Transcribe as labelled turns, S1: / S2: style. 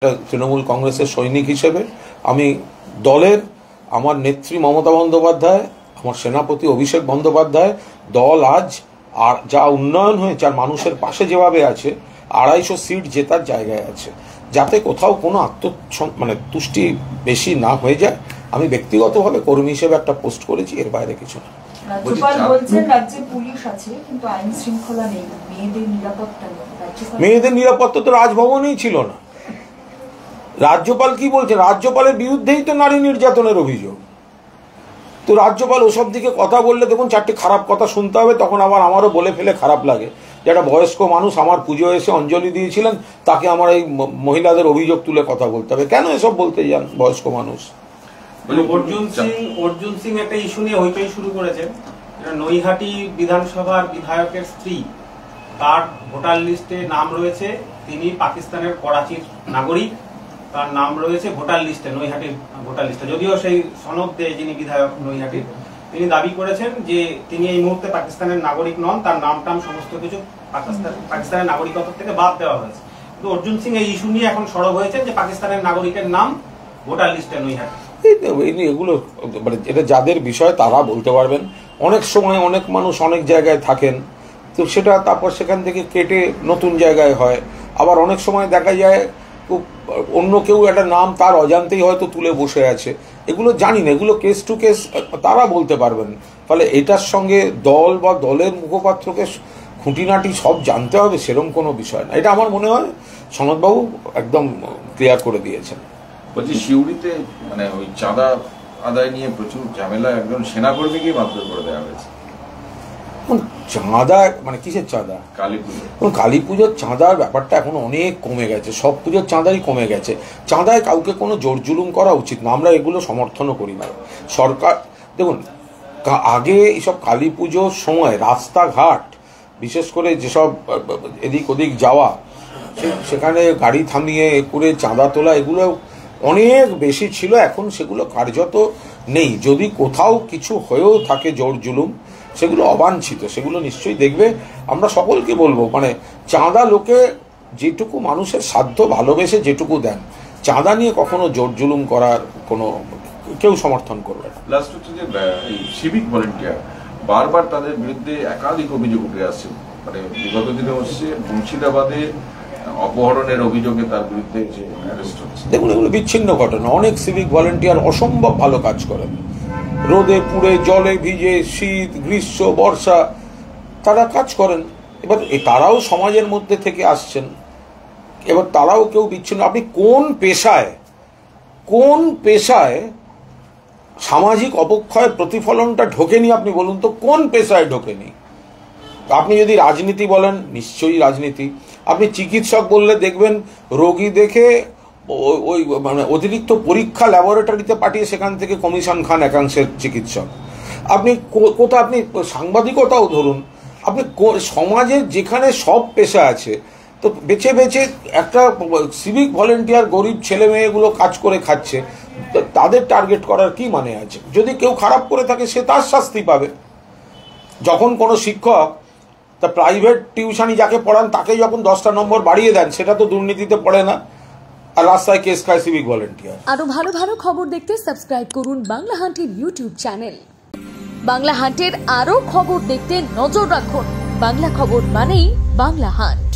S1: তৃণমূল কংগ্রেসের সৈনিক হিসেবে আমি দলের আমার নেত্রী মমতা বন্দ্যোপাধ্যায়, আমার সেনাপতি অভিষেক বন্দ্যোপাধ্যায়, দল আজ আর যা উন্নয়ন হয়েছে আর মানুষের পাশে যেভাবে আছে, 250 সিট জেতার জায়গায় আছে, যাতে কোথাও কোনো তুষ্টি বেশি না হয়ে যায়। আমি ব্যক্তিগতভাবে কর্মী হিসেবে একটা পোস্ট করেছি, এর বাইরে কিছু না। মেয়েদের নিরাপত্তা তো রাজভবনেই ছিল না। রাজ্যপাল কি বলছে? রাজ্যপালের বিরুদ্ধেই তো নারী নির্যাতনের অভিযোগ। তো রাজ্যপাল ওসব দিকে কথা বললে দেখুন 4টি খারাপ কথা শুনতে হবে, তখন আবার আমারও বলে ফেলে খারাপ লাগে। যেটা বয়স্ক মানুষ আমার পুজো এসে অঞ্জলি দিয়েছিলেন, তাকে আমার এই মহিলাদের অভিযোগ তুলে কথা বলতে হবে? কেন এসব বলতে যান বয়স্ক মানুষ?
S2: অর্জুন সিং একটা ইস্যু নিয়ে হইচই শুরু করেছে। নৈহাটি বিধানসভার বিধায়কের স্ত্রী, তার ভোটার লিস্টে নাম রয়েছে, তিনি পাকিস্তানের করাচির নাগরিক, তার নাম রয়েছে ভোটার লিস্টে, নৈহাটির ভোটার লিস্টে। যদিও সেই সনদ দেয় যিনি বিধায়ক নৈহাটির, তিনি দাবি করেছেন যে তিনি এই মুহূর্তে পাকিস্তানের নাগরিক নন, তার নাম টাম সমস্ত কিছু পাকিস্তানের নাগরিকত্ব থেকে বাদ দেওয়া হয়েছে। কিন্তু অর্জুন সিং এই ইস্যু নিয়ে এখন সরব হয়েছেন যে পাকিস্তানের নাগরিকের নাম ভোটার লিস্টে নৈহাটি।
S1: এগুলো এটা যাদের বিষয় তারা বলতে পারবেন। অনেক সময় অনেক মানুষ অনেক জায়গায় থাকেন, তো সেটা তারপর সেখান থেকে কেটে নতুন জায়গায় হয়। আবার অনেক সময় দেখা যায় অন্য কেউ একটা নাম তার অজান্তেই হয়তো তুলে বসে আছে। এগুলো জানি না, এগুলো কেস টু কেস তারা বলতে পারবেন। ফলে এটার সঙ্গে দল বা দলের মুখপাত্রকে খুঁটিনাটি সব জানতে হবে সেরকম কোনো বিষয় না। এটা আমার মনে হয় সনদবাবু একদম ক্লিয়ার করে দিয়েছেন।
S3: বলছি সিউড়িতে ওই চাঁদা আদায় নিয়ে প্রচুর ঝামেলা, একজন সেনাকর্মীকে মারধর করে দেওয়া হয়েছে।
S1: চাঁদা কিসের চাঁদা? কালী পুজোর চাঁদার ব্যাপারটা এখন অনেক কমে গেছে, সব পুজোর চাঁদাই কমে গেছে। চাঁদায় কাউকে কোনো জোর জুলুম করা উচিত না, আমরা এগুলো সমর্থনও করি না। সরকার দেখুন, আগে এইসব কালী পুজোর সময় রাস্তাঘাট, বিশেষ করে যেসব এদিক ওদিক যাওয়া, সেখানে গাড়ি থামিয়ে করে চাঁদা তোলা, এগুলো অনেক বেশি ছিল। এখন সেগুলো কার্যত নেই। যদি কোথাও কিছু হয়েও থাকে জোর জুলুম, সেগুলো অবাঞ্ছিত, সেগুলো নিশ্চয়ই দেখবে। আমরা সকলকে বলবো, চাঁদা লোকে যেটুকু মানুষের সাধ্য ভালোবেসে যেটুকু দেন, চাঁদা নিয়ে কখনো জোর জুলুম করার কোনো কেউ সমর্থন করবে না।
S3: লাস্ট হচ্ছে যে সিভিক ভলেন্টিয়ার, বারবার তাদের বিরুদ্ধে একাধিক অভিযোগ উঠে আসছে। বিগত দিনে হচ্ছে মুর্শিদাবাদে অপহরণের অভিযোগে তার বিরুদ্ধে যে অ্যারেস্ট হচ্ছে।
S1: দেখুন, এগুলো বিচ্ছিন্ন ঘটনা। অনেক সিভিক ভলেন্টিয়ার অসম্ভব ভালো কাজ করেন, রোদে পুড়ে জলে ভিজে, শীত গ্রীষ্ম বর্ষা তারা কাজ করেন। এবার তারাও সমাজের মধ্যে থেকে আসছেন, এবার তারাও কেউ বিচ্ছিন্ন। আপনি কোন পেশায় সামাজিক অবক্ষয়ের প্রতিফলনটা ঢোকেনি আপনি বলুন তো? কোন পেশায় ঢোকেনি? আপনি যদি রাজনীতি বলেন, নিশ্চয়ই রাজনীতি। আপনি চিকিৎসক বললে দেখবেন রোগী দেখে ওই অতিরিক্ত পরীক্ষা ল্যাবরেটরিতে পাঠিয়ে সেখান থেকে কমিশন খান একাংশের চিকিৎসক। আপনি সাংবাদিকতাও ধরুন, আপনি সমাজের যেখানে সব পেশা আছে, তো বেছে বেছে একটা সিভিক ভলেন্টিয়ার গরিব ছেলে মেয়েগুলো কাজ করে খাচ্ছে, তাদের টার্গেট করার কি মানে আছে? যদি কেউ খারাপ করে থাকে সে তার শাস্তি পাবে। যখন কোনো শিক্ষক তা প্রাইভেট টিউশনি যাকে পড়ান তাকে যখন 10টা নম্বর বাড়িয়ে দেন, সেটা তো দুর্নীতিতে পড়ে না, আর রাস্তায় কেস খায় সিভিক ভলেন্টিয়ার।
S4: আরো ভালো ভালো খবর দেখতে সাবস্ক্রাইব করুন বাংলা হান্টের ইউটিউব চ্যানেল। বাংলা হান্টের আরো খবর দেখতে নজর রাখুন। বাংলা খবর মানেই বাংলা হান্ট।